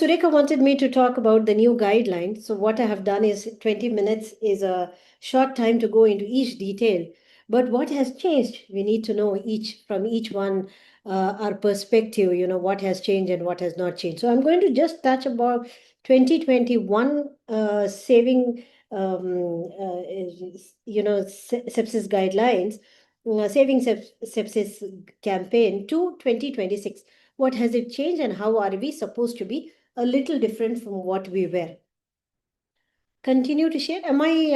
Sureka wanted me to talk about the new guidelines. So what I have done is 20 minutes is a short time to go into each detail. But what has changed? We need to know each from each one our perspective, what has changed and what has not changed. So I'm going to just touch about 2021 saving, sepsis guidelines, saving sepsis campaign to 2026. What has it changed and how are we supposed to be a little different from what we were? Continue to share. Am I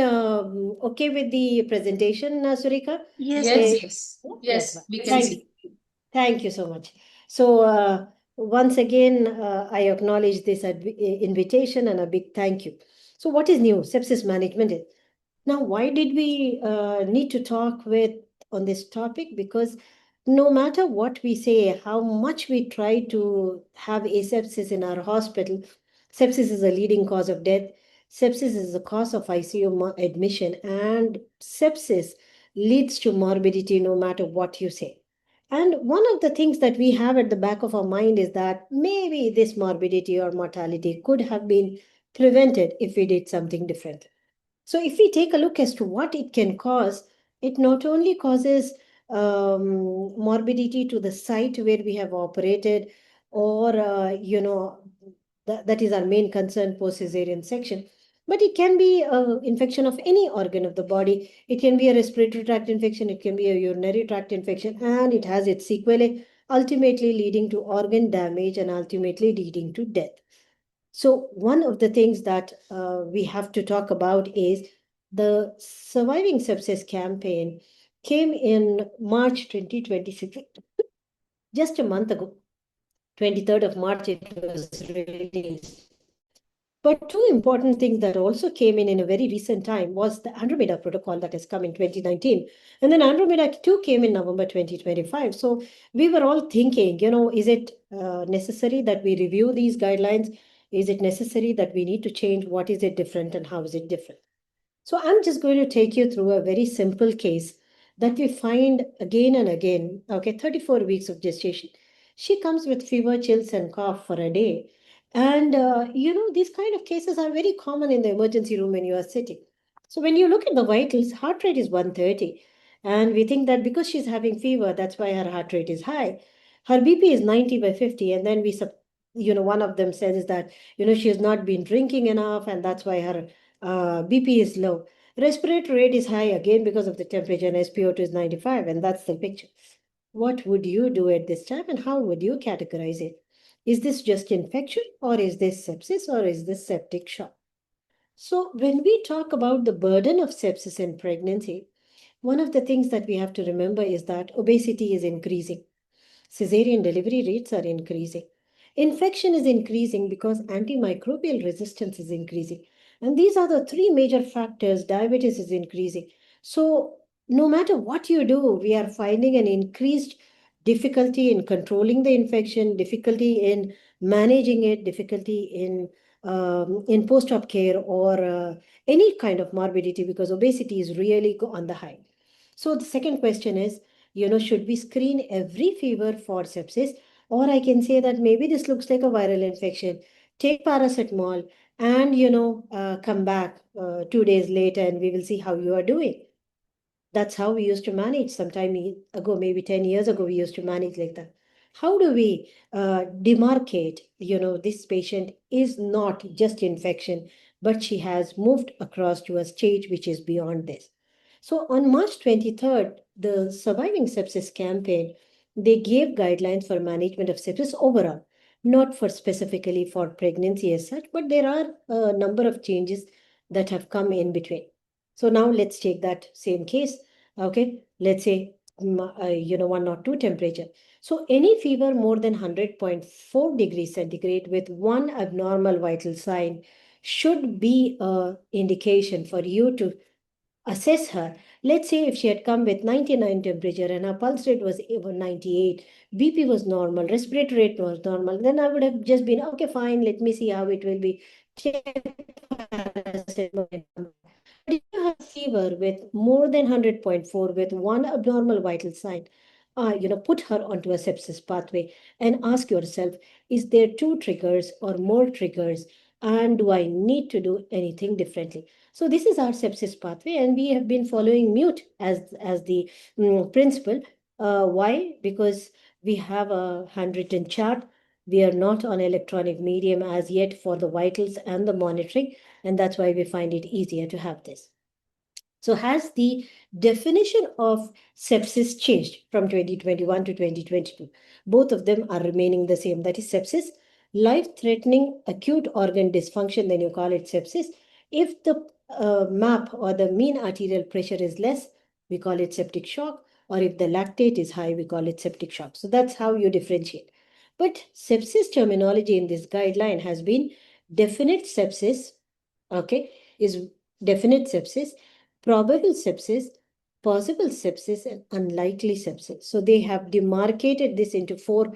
okay with the presentation, Surika? Yes, Yes, we can Thank see. you. Thank you so much. So once again, I acknowledge this invitation and a big thank you. So what is new? Sepsis management. Now, why did we need to talk with on this topic? Because no matter what we say, how much we try to have asepsis in our hospital, sepsis is a leading cause of death. Sepsis is the cause of ICU admission, and sepsis leads to morbidity no matter what you say. And one of the things that we have at the back of our mind is that maybe this morbidity or mortality could have been prevented if we did something different. So if we take a look as to what it can cause, it not only causes morbidity to the site where we have operated, or that is our main concern post cesarean section. But it can be an infection of any organ of the body. It can be a respiratory tract infection. It can be a urinary tract infection, and it has its sequelae, ultimately leading to organ damage and ultimately leading to death. So one of the things that we have to talk about is the Surviving Sepsis campaign came in March 2026, just a month ago. 23rd of March, it was released. But two important things that also came in a very recent time was the Andromeda protocol that has come in 2019. And then Andromeda 2 came in November 2025. So we were all thinking, is it necessary that we review these guidelines? Is it necessary that we need to change? What is it different and how is it different? So I'm just going to take you through a very simple case that we find again and again. Okay, 34 weeks of gestation. She comes with fever, chills, and cough for a day. And, these kind of cases are very common in the emergency room when you are sitting. So when you look at the vitals, heart rate is 130. And we think that because she's having fever, that's why her heart rate is high. Her BP is 90 by 50. And then one of them says is that, she has not been drinking enough and that's why her BP is low. Respiratory rate is high again because of the temperature, and SpO2 is 95, and that's the picture. What would you do at this time and how would you categorize it? Is this just infection or is this sepsis or is this septic shock? So when we talk about the burden of sepsis in pregnancy, one of the things that we have to remember is that obesity is increasing. Caesarean delivery rates are increasing. Infection is increasing because antimicrobial resistance is increasing. And these are the three major factors. Diabetes is increasing. So, no matter what you do, we are finding an increased difficulty in controlling the infection, difficulty in managing it, difficulty in post-op care or any kind of morbidity because obesity is really on the high. So the second question is, should we screen every fever for sepsis? Or I can say that maybe this looks like a viral infection. Take paracetamol and, come back 2 days later and we will see how you are doing. That's how we used to manage some time ago, maybe 10 years ago, we used to manage like that. How do we demarcate, this patient is not just infection, but she has moved across to a stage which is beyond this. So on March 23rd, the Surviving Sepsis campaign, they gave guidelines for management of sepsis overall, not for specifically for pregnancy as such, but there are a number of changes that have come in between. So now let's take that same case. Okay, let's say, 102 temperature. So any fever more than 100.4 degrees centigrade with one abnormal vital sign should be a indication for you to assess her. Let's say if she had come with 99 temperature and her pulse rate was 98, BP was normal, respiratory rate was normal, then I would have just been, okay, fine, let me see how it will be. But if you have fever with more than 100.4 with one abnormal vital sign, put her onto a sepsis pathway, and ask yourself, is there two triggers or more triggers? And do I need to do anything differently? So this is our sepsis pathway, and we have been following mute as the principle. Why? Because we have a handwritten chart. We are not on electronic medium as yet for the vitals and the monitoring, and that's why we find it easier to have this. So has the definition of sepsis changed from 2021 to 2022? Both of them are remaining the same. That is sepsis, life-threatening acute organ dysfunction, then you call it sepsis. If the MAP or the mean arterial pressure is less, we call it septic shock. Or if the lactate is high, we call it septic shock. So that's how you differentiate. But sepsis terminology in this guideline has been definite sepsis, okay, is definite sepsis, probable sepsis, possible sepsis, and unlikely sepsis. So they have demarcated this into four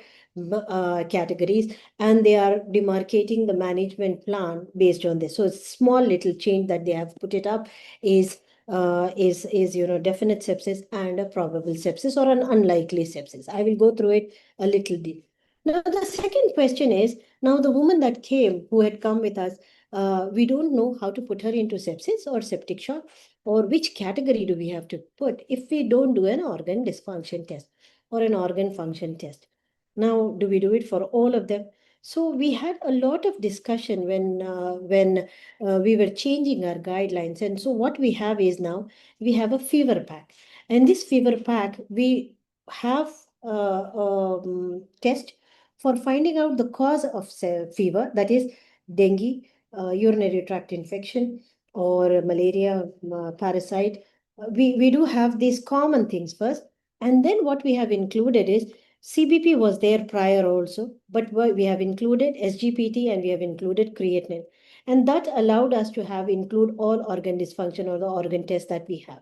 categories, and they are demarcating the management plan based on this. So a small little change that they have put it up is definite sepsis and a probable sepsis or an unlikely sepsis. I will go through it a little bit. Now the second question is, now the woman that came who had come with us, we don't know how to put her into sepsis or septic shock, or which category do we have to put if we don't do an organ dysfunction test or an organ function test. Now, do we do it for all of them? So we had a lot of discussion when we were changing our guidelines. And so what we have is now we have a fever pack. And this fever pack, we have test for finding out the cause of fever, that is dengue, urinary tract infection, or malaria parasite. We do have these common things first. And then what we have included is CBP was there prior also, but we have included SGPT and we have included creatinine. And that allowed us to have include all organ dysfunction or the organ test that we have.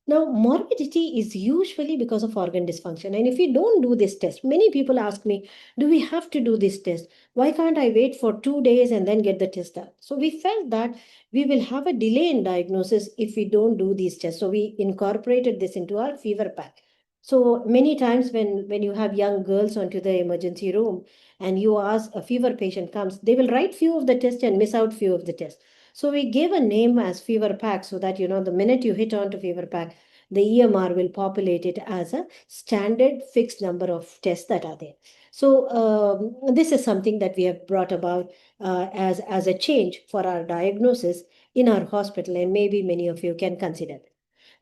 Now, morbidity is usually because of organ dysfunction. And if we don't do this test, many people ask me, do we have to do this test? Why can't I wait for 2 days and then get the test done? So we felt that we will have a delay in diagnosis if we don't do these tests. So we incorporated this into our fever pack. So many times when you have young girls onto the emergency room and you ask a fever patient comes, they will write few of the tests and miss out few of the tests. So we gave a name as fever pack so that, the minute you hit on to fever pack, the EMR will populate it as a standard fixed number of tests that are there. So this is something that we have brought about as a change for our diagnosis in our hospital, and maybe many of you can consider.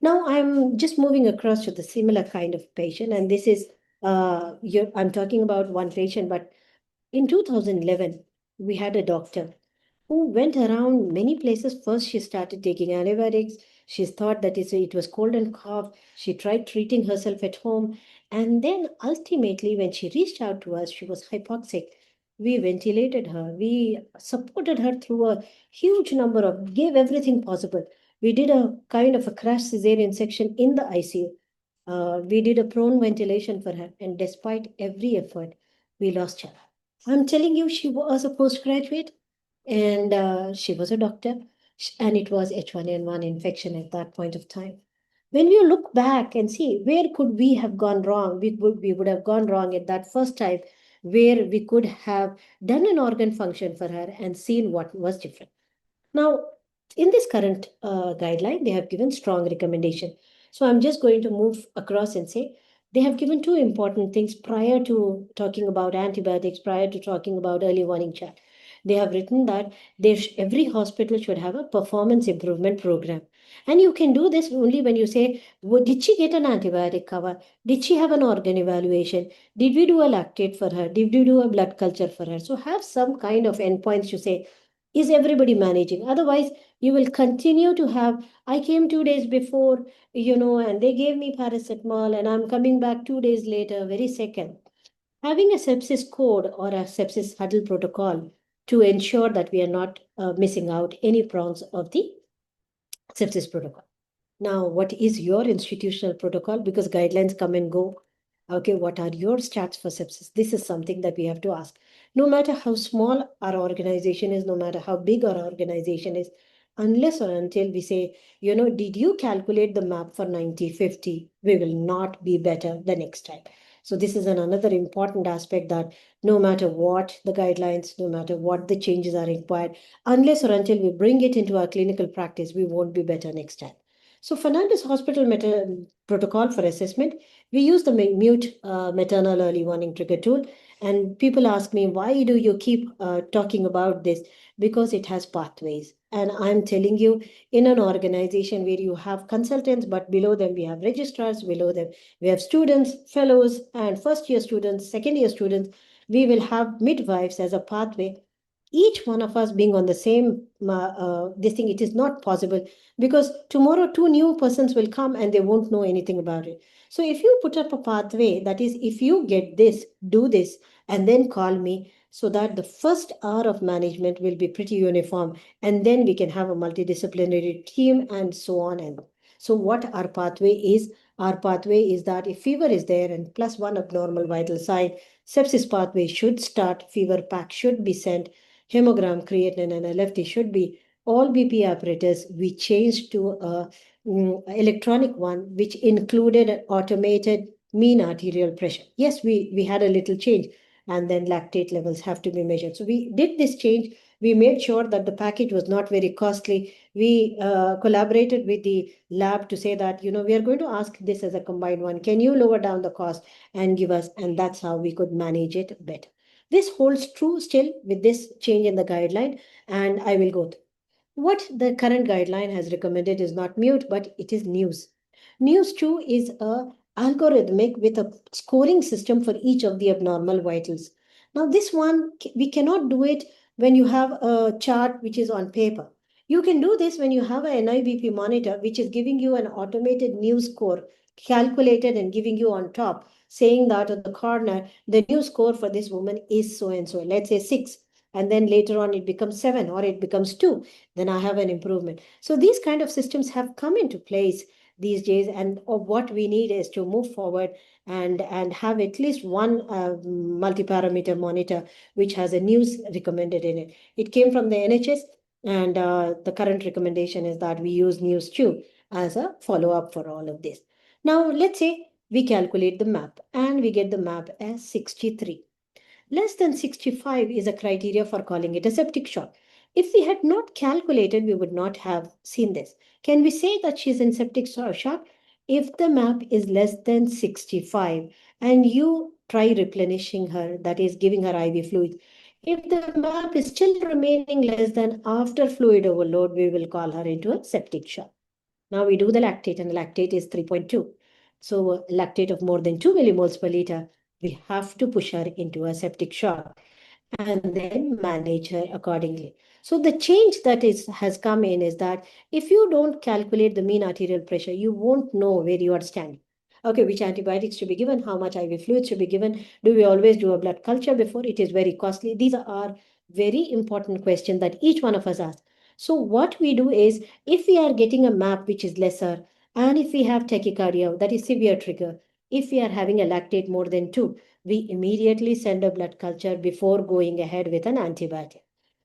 Now I'm just moving across to the similar kind of patient, and this is I'm talking about one patient, but in 2011 we had a doctor who went around many places. First, she started taking antibiotics. She thought that it was cold and cough. She tried treating herself at home. And then ultimately, when she reached out to us, she was hypoxic. We ventilated her. We supported her through a huge number of, gave everything possible. We did a kind of a crash cesarean section in the ICU. We did a prone ventilation for her. And despite every effort, we lost her. I'm telling you, she was a postgraduate and she was a doctor, and it was H1N1 infection at that point of time. When we look back and see where could we have gone wrong, we would have gone wrong at that first time where we could have done an organ function for her and seen what was different. Now, in this current guideline, they have given strong recommendation. So I'm just going to move across and say they have given two important things prior to talking about antibiotics, prior to talking about early warning chat. They have written that every hospital should have a performance improvement program. And you can do this only when you say, did she get an antibiotic cover? Did she have an organ evaluation? Did we do a lactate for her? Did we do a blood culture for her? So have some kind of endpoints to say, is everybody managing? Otherwise, you will continue to have, I came 2 days before, and they gave me paracetamol, and I'm coming back 2 days later, very second. Having a sepsis code or a sepsis huddle protocol to ensure that we are not missing out any prongs of the sepsis protocol. Now, what is your institutional protocol? Because guidelines come and go. Okay, what are your stats for sepsis? This is something that we have to ask. No matter how small our organization is, no matter how big our organization is, unless or until we say, did you calculate the map for 90/50? We will not be better the next time. So this is another important aspect, that no matter what the guidelines, no matter what the changes are required, unless or until we bring it into our clinical practice, we won't be better next time. So Fernandez Hospital protocol for assessment, we use the mute maternal early warning trigger tool. And people ask me, why do you keep talking about this? Because it has pathways. And I'm telling you, in an organization where you have consultants, but below them we have registrars, below them we have students, fellows, and first year students, second year students, we will have midwives as a pathway. Each one of us being on the same this thing, it is not possible, because tomorrow two new persons will come and they won't know anything about it. So if you put up a pathway, that is, if you get this, do this, and then call me, so that the first hour of management will be pretty uniform, and then we can have a multidisciplinary team and so on. And so what our pathway is that if fever is there and plus one abnormal vital sign, sepsis pathway should start, fever pack should be sent, hemogram, creatinine, and LFT should be. All BP apparatus we changed to a electronic one, which included an automated mean arterial pressure. Yes, we had a little change, and then lactate levels have to be measured. So we did this change. We made sure that the package was not very costly. We collaborated with the lab to say that, we are going to ask this as a combined one. Can you lower down the cost and give us? And that's how we could manage it better. This holds true still with this change in the guideline, and I will go through. What the current guideline has recommended is not mute, but it is news. News 2 is a algorithmic with a scoring system for each of the abnormal vitals. Now, this one, we cannot do it when you have a chart which is on paper. You can do this when you have a NIBP monitor, which is giving you an automated news score calculated and giving you on top, saying that at the corner, the news score for this woman is so and so, let's say 6. And then later on, it becomes 7 or it becomes 2. Then I have an improvement. So these kind of systems have come into place these days, and what we need is to move forward and have at least one multi-parameter monitor which has a news recommended in it. It came from the NHS, and the current recommendation is that we use news 2 as a follow-up for all of this. Now, let's say we calculate the map and we get the map as 63. Less than 65 is a criteria for calling it a septic shock. If we had not calculated, we would not have seen this. Can we say that she's in septic shock? If the map is less than 65 and you try replenishing her, that is giving her IV fluids, if the map is still remaining less than after fluid overload, we will call her into a septic shock. Now we do the lactate, and the lactate is 3.2. So lactate of more than 2 millimoles per liter, we have to push her into a septic shock and then manage her accordingly. So the change that has come in is that if you don't calculate the mean arterial pressure, you won't know where you are standing. Okay, which antibiotics should be given, how much IV fluid should be given, do we always do a blood culture before? It is very costly. These are very important questions that each one of us asks. So what we do is, if we are getting a map which is lesser, and if we have tachycardia, that is severe trigger, if we are having a lactate more than 2, we immediately send a blood culture before going ahead with an antibiotic.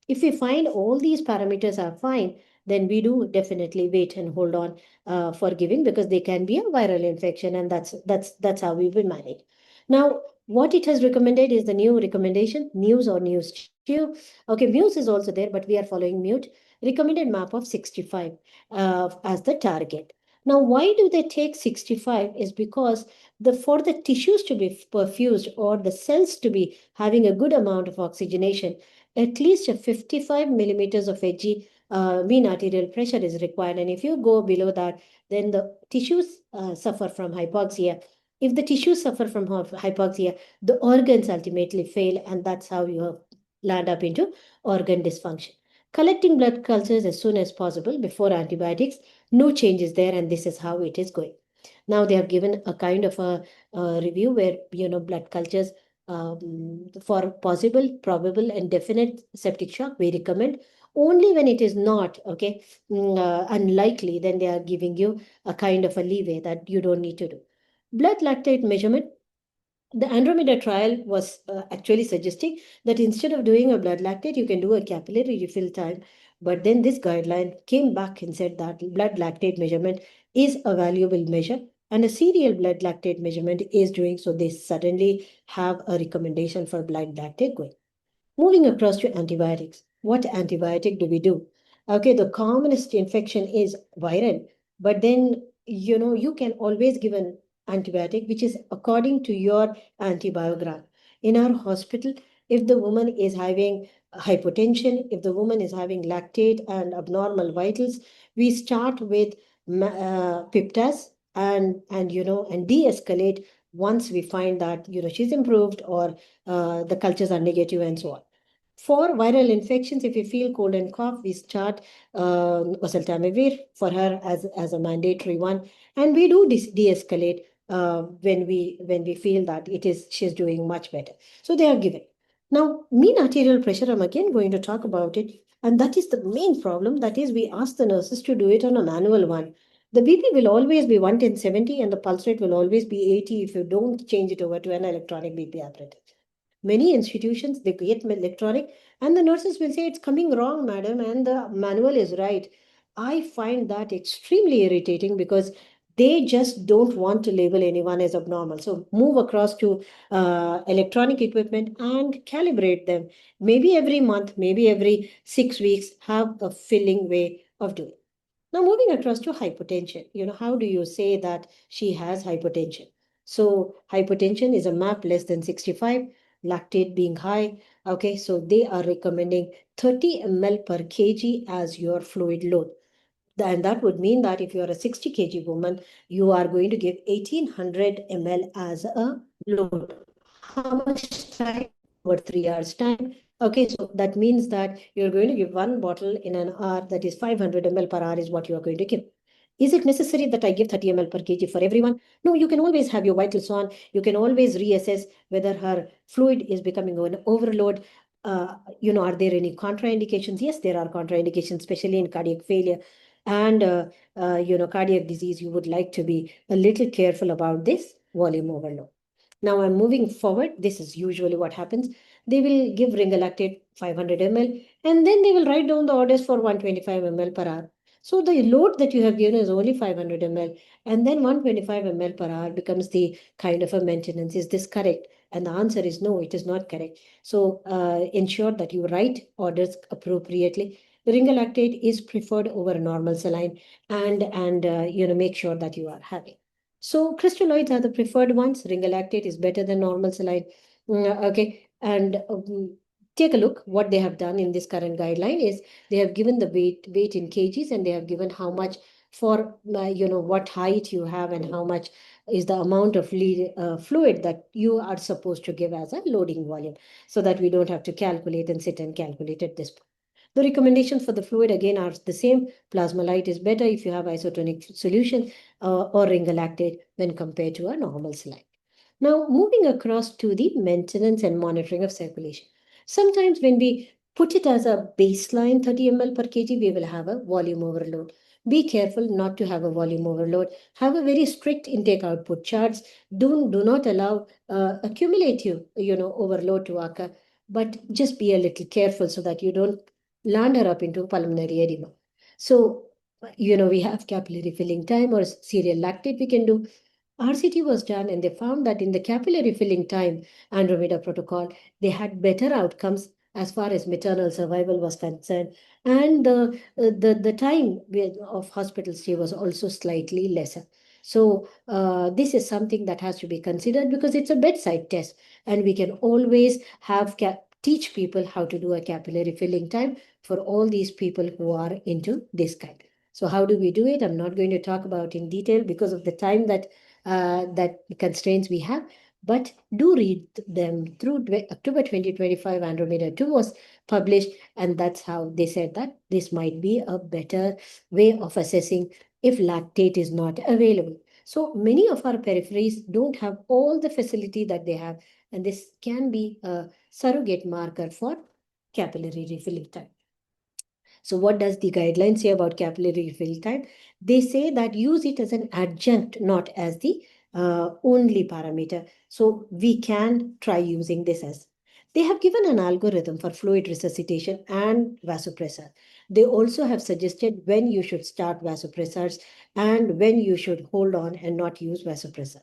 If we find all these parameters are fine, then we do definitely wait and hold on for giving, because they can be a viral infection, and that's how we will manage. Now, what it has recommended is the new recommendation, news or news two. Okay, Muse is also there, but we are following mute. Recommended map of 65 as the target. Now, why do they take 65? Is because for the tissues to be perfused or the cells to be having a good amount of oxygenation, at least a 55 millimeters of Hg mean arterial pressure is required. And if you go below that, then the tissues suffer from hypoxia. If the tissues suffer from hypoxia, the organs ultimately fail, and that's how you land up into organ dysfunction. Collecting blood cultures as soon as possible before antibiotics, no changes there, and this is how it is going. Now they have given a kind of a review where, blood cultures for possible, probable, and definite septic shock, we recommend. Only when it is not, okay, unlikely, then they are giving you a kind of a leeway that you don't need to do. Blood lactate measurement. The Andromeda trial was actually suggesting that instead of doing a blood lactate, you can do a capillary refill time But then this guideline came back and said that blood lactate measurement is a valuable measure and a serial blood lactate measurement is doing so. They suddenly have a recommendation for blood lactate going. Moving across to antibiotics. What antibiotic do we do? Okay, the commonest infection is viral, but then you can always give an antibiotic which is according to your antibiogram. In our hospital, if the woman is having hypotension, if the woman is having lactate and abnormal vitals, we start with piptas and de-escalate once we find that she's improved or the cultures are negative and so on. For viral infections, if we feel cold and cough, we start oseltamivir for her as a mandatory one, and we do de-escalate when we feel that she's doing much better. So they are given. Now, mean arterial pressure, I'm again going to talk about it, and that is the main problem. That is, we ask the nurses to do it on a manual one. The BP will always be 110/70, and the pulse rate will always be 80 if you don't change it over to an electronic BP apparatus. Many institutions, they get electronic, and the nurses will say it's coming wrong, madam, and the manual is right. I find that extremely irritating because they just don't want to label anyone as abnormal. So move across to electronic equipment and calibrate them. Maybe every month, maybe every 6 weeks, have a filling way of doing. Now, moving across to hypertension, how do you say that she has hypertension? So, hypertension is a MAP less than 65, lactate being high. Okay, so they are recommending 30 ml per kg as your fluid load. And that would mean that if you are a 60 kg woman, you are going to give 1800 ml as a load. How much time? Over 3 hours time. Okay, so that means that you're going to give one bottle in an hour, that is 500 ml per hour is what you are going to give. Is it necessary that I give 30 ml per kg for everyone? No, you can always have your vitals on. You can always reassess whether her fluid is becoming an overload. Are there any contraindications? Yes, there are contraindications, especially in cardiac failure and cardiac disease. You would like to be a little careful about this volume overload. Now I'm moving forward. This is usually what happens. They will give Ringalactate 500 ml and then they will write down the orders for 125 ml per hour. So the load that you have given is only 500 ml and then 125 ml per hour becomes the kind of a maintenance. Is this correct? And the answer is no, it is not correct. So ensure that you write orders appropriately. Ringalactate is preferred over normal saline and make sure that you are having. So crystalloids are the preferred ones. Ringalactate is better than normal saline. Okay, and take a look. What they have done in this current guideline is they have given the weight in kgs, and they have given how much for what height you have and how much is the amount of fluid that you are supposed to give as a loading volume, so that we don't have to calculate and sit and calculate at this point. The recommendations for the fluid again are the same. Plasmolite is better if you have isotonic solution or ringalactate when compared to a normal saline. Now, moving across to the maintenance and monitoring of circulation. Sometimes when we put it as a baseline 30 ml per kg, we will have a volume overload. Be careful not to have a volume overload. Have a very strict intake output charts. Do not allow accumulative overload to occur, but just be a little careful so that you don't land her up into pulmonary edema. So, we have capillary filling time or serial lactate we can do. RCT was done and they found that in the capillary filling time Andromeda protocol, they had better outcomes as far as maternal survival was concerned. And the time of hospital stay was also slightly lesser. So this is something that has to be considered because it's a bedside test and we can always have teach people how to do a capillary filling time for all these people who are into this kind. So how do we do it? I'm not going to talk about in detail because of the time that constraints we have, but do read them through October 2025. Andromeda 2 was published, and that's how they said that this might be a better way of assessing if lactate is not available. So many of our peripheries don't have all the facility that they have, and this can be a surrogate marker for capillary refilling time. So what does the guideline say about capillary refill time? They say that use it as an adjunct, not as the only parameter. So we can try using this as. They have given an algorithm for fluid resuscitation and vasopressor. They also have suggested when you should start vasopressors and when you should hold on and not use vasopressor.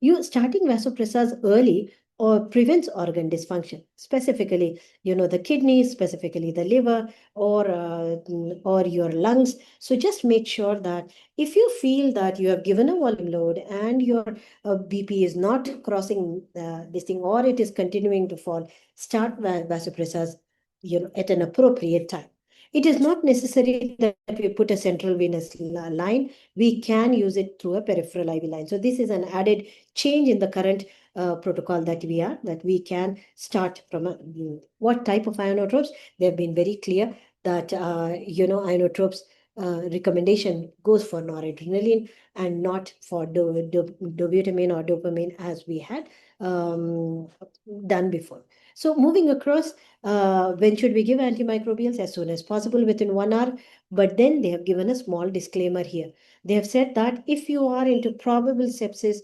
You starting vasopressors early or prevents organ dysfunction, specifically, the kidneys, specifically the liver, or your lungs. So just make sure that if you feel that you have given a volume load and your BP is not crossing this thing, or it is continuing to fall, start vasopressors, at an appropriate time. It is not necessary that we put a central venous line. We can use it through a peripheral IV line. So this is an added change in the current protocol that we can start from what type of ionotropes. They have been very clear that ionotropes recommendation goes for noradrenaline and not for dobutamine or dopamine as we had done before. So moving across, when should we give antimicrobials? As soon as possible, within 1 hour. But then they have given a small disclaimer here. They have said that if you are into probable sepsis,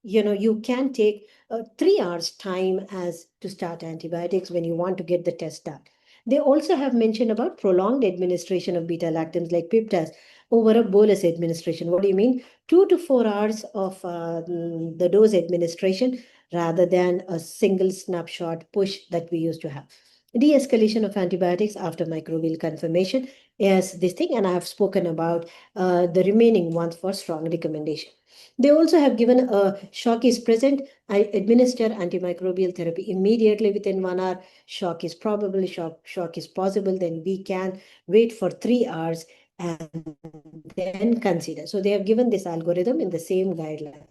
you can take 3 hours time as to start antibiotics when you want to get the test done. They also have mentioned about prolonged administration of beta-lactams like piptas over a bolus administration. What do you mean? 2 to 4 hours of the dose administration rather than a single snapshot push that we used to have. De-escalation of antibiotics after microbial confirmation is this thing, and I have spoken about the remaining ones for strong recommendation. They also have given a shock is present. I administer antimicrobial therapy immediately within 1 hour. Shock is probable, shock is possible. Then we can wait for 3 hours and then consider. So they have given this algorithm in the same guideline.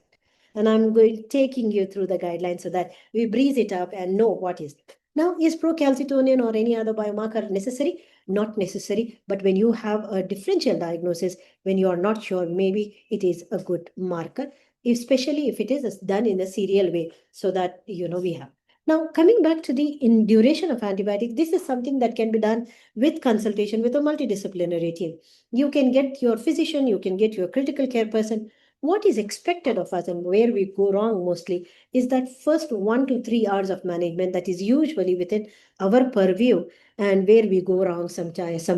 And I'm going taking you through the guidelines so that we breeze it up and know what is. Now, is procalcitonin or any other biomarker necessary? Not necessary, but when you have a differential diagnosis, when you are not sure, maybe it is a good marker, especially if it is done in a serial way, so that we have. Now, coming back to the in duration of antibiotics, this is something that can be done with consultation with a multidisciplinary team. You can get your physician, you can get your critical care person. What is expected of us and where we go wrong mostly is that first 1 to 3 hours of management that is usually within our purview and where we go wrong sometimes.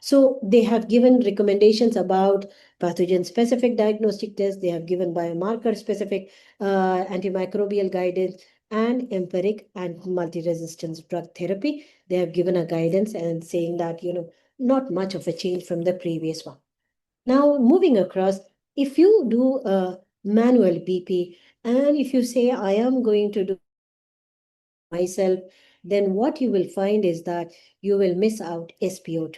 So they have given recommendations about pathogen-specific diagnostic tests. They have given biomarker-specific antimicrobial guidance and empiric and multi-resistance drug therapy. They have given a guidance and saying that, not much of a change from the previous one. Now, moving across, if you do a manual BP and if you say, I am going to do myself, then what you will find is that you will miss out SpO2.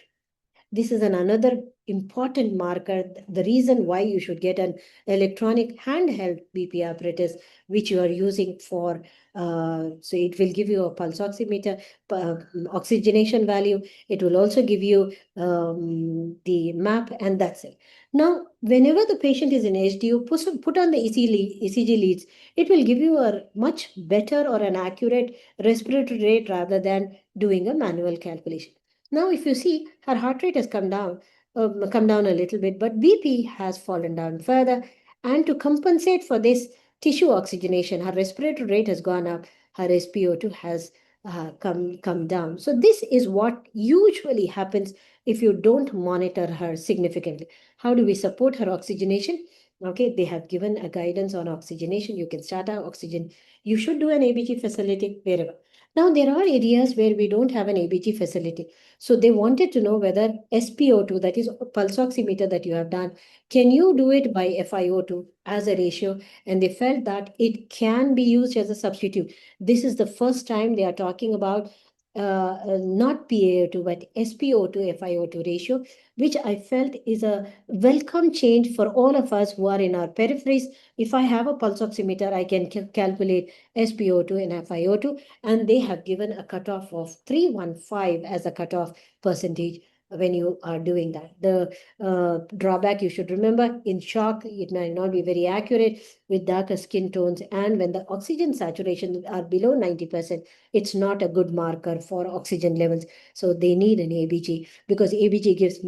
This is another important marker, the reason why you should get an electronic handheld BP apparatus, which you are using for, so it will give you a pulse oximeter, oxygenation value. It will also give you the map, and that's it. Now, whenever the patient is in HDU, put on the ECG leads. It will give you a much better or an accurate respiratory rate rather than doing a manual calculation. Now, if you see, her heart rate has come down a little bit, but BP has fallen down further. And to compensate for this tissue oxygenation, her respiratory rate has gone up, her SpO2 has come down. So this is what usually happens if you don't monitor her significantly. How do we support her oxygenation? Okay, they have given a guidance on oxygenation. You can start our oxygen. You should do an ABG facility wherever. Now, there are areas where we don't have an ABG facility. So they wanted to know whether SpO2, that is pulse oximeter that you have done, can you do it by FiO2 as a ratio? And they felt that it can be used as a substitute. This is the first time they are talking about not PaO2, but SpO2 FiO2 ratio, which I felt is a welcome change for all of us who are in our peripheries. If I have a pulse oximeter, I can calculate SpO2 and FiO2, and they have given a cutoff of 315 as a cutoff percentage when you are doing that. The drawback you should remember, in shock, it might not be very accurate with darker skin tones, and when the oxygen saturation are below 90%, it's not a good marker for oxygen levels. So they need an ABG because ABG gives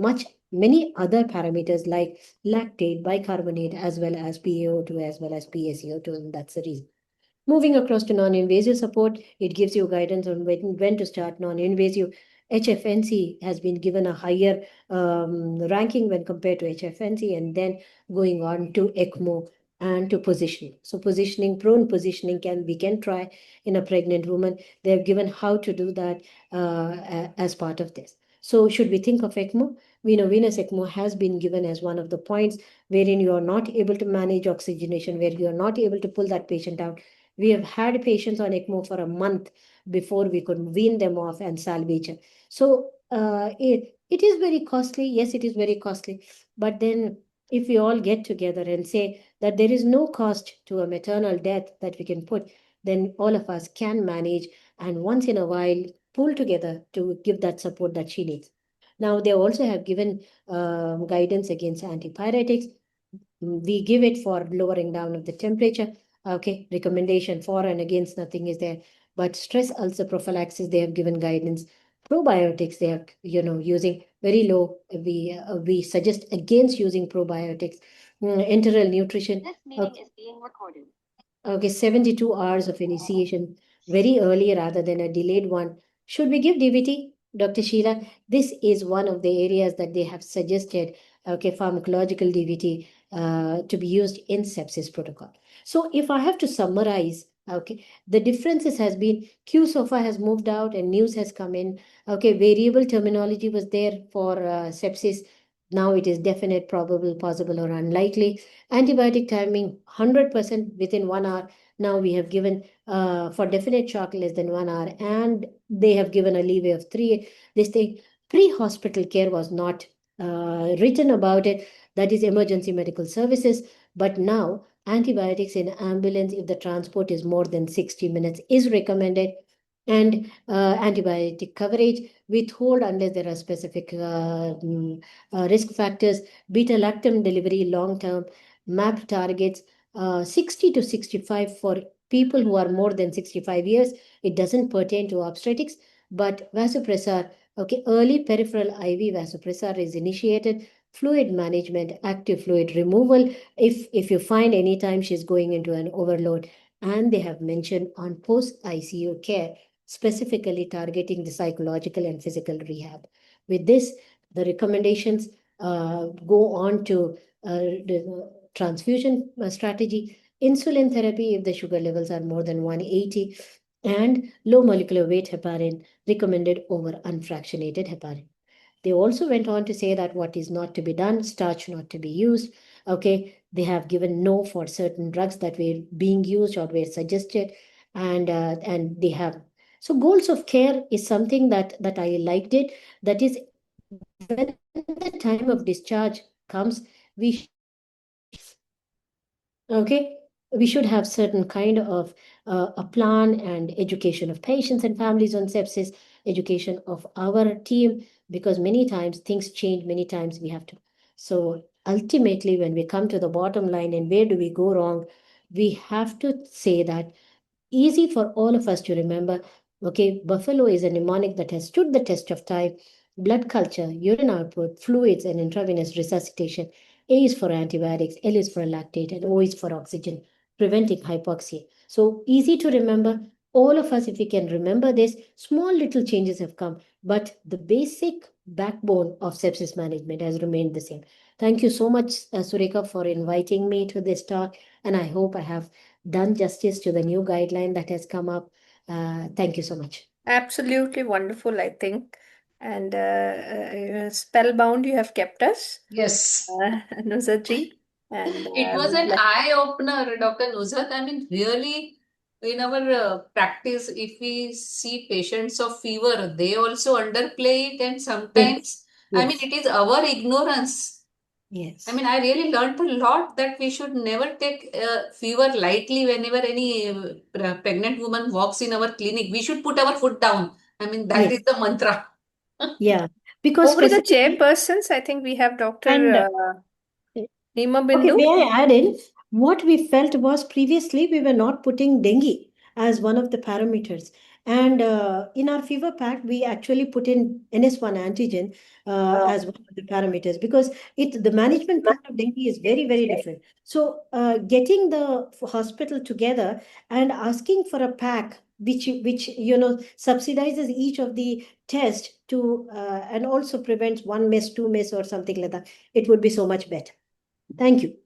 many other parameters like lactate, bicarbonate, as well as PaO2, as well as PaCO2, and that's the reason. Moving across to non-invasive support, it gives you guidance on when to start non-invasive. HFNC has been given a higher ranking when compared to HFNC, and then going on to ECMO and to positioning. So positioning, prone positioning we can try in a pregnant woman. They have given how to do that as part of this. So should we think of ECMO? We know venous ECMO has been given as one of the points wherein you are not able to manage oxygenation, where you are not able to pull that patient out. We have had patients on ECMO for a month before we could wean them off and salvage it. So it is very costly. Yes, it is very costly. But then if we all get together and say that there is no cost to a maternal death that we can put, then all of us can manage and once in a while pull together to give that support that she needs. Now, they also have given guidance against antipyretics. We give it for lowering down of the temperature. Okay, recommendation for and against, nothing is there. But stress ulcer prophylaxis, they have given guidance. Probiotics, they are using very low. We suggest against using probiotics. Enteral nutrition. This meeting is being recorded. Okay, 72 hours of initiation, very early rather than a delayed one. Should we give DVT, Dr. Sheila? This is one of the areas that they have suggested, okay, pharmacological DVT to be used in sepsis protocol. So if I have to summarize, okay, the differences has been QSOFA has moved out and news has come in. Okay, variable terminology was there for sepsis. Now it is definite, probable, possible, or unlikely. Antibiotic timing 100% within 1 hour. Now we have given for definite shock less than 1 hour, and they have given a leeway of 3. This thing, pre-hospital care was not written about it. That is emergency medical services. But now antibiotics in ambulance, if the transport is more than 60 minutes, is recommended. And antibiotic coverage withhold unless there are specific risk factors. Beta lactam delivery long term, map targets 60 to 65 for people who are more than 65 years. It doesn't pertain to obstetrics, but vasopressor, okay, early peripheral IV vasopressor is initiated. Fluid management, active fluid removal, if you find anytime she's going into an overload. And they have mentioned on post ICU care, specifically targeting the psychological and physical rehab. With this, the recommendations go on to the transfusion strategy, insulin therapy if the sugar levels are more than 180, and low molecular weight heparin recommended over unfractionated heparin. They also went on to say that what is not to be done, starch not to be used. Okay, they have given no for certain drugs that were being used or were suggested, and they have. So goals of care is something that I liked it. That is, when the time of discharge comes, we okay, we should have certain kind of a plan and education of patients and families on sepsis, education of our team, because many times things change, many times we have to. So ultimately, when we come to the bottom line and where do we go wrong, we have to say that easy for all of us to remember. Okay, buffalo is a mnemonic that has stood the test of time. Blood culture, urine output, fluids, and intravenous resuscitation. A is for antibiotics, L is for lactate, and O is for oxygen, preventing hypoxia. So easy to remember. All of us, if we can remember this, small little changes have come, but the basic backbone of sepsis management has remained the same. Thank you so much, Sureka, for inviting me to this talk, and I hope I have done justice to the new guideline that has come up. Thank you so much. Absolutely wonderful, I think. And spellbound, you have kept us, Yes. Nuzat ji. And It was an eye opener, Dr. Nuzat. I mean, really, in our practice, if we see patients of fever, they also underplay it, and Yes, sometimes, I mean, yes, it is our ignorance. I yes, mean, I really learned a lot that we should never take fever lightly whenever any pregnant woman walks in our clinic. We should put our foot down. I mean, that yes, is the mantra. yeah. Because over the specifically, chairpersons, I think we have Dr. and Nima okay, Bindu. may I add in? What we felt was previously we were not putting dengue as one of the parameters. And in our fever pack, we actually put in NS1 antigen as one of the parameters, because the management plan of dengue is very, very different. So getting the hospital together and asking for a pack which subsidizes each of the tests to and also prevents one miss, two miss, or something like that, it would be so much better. Thank you.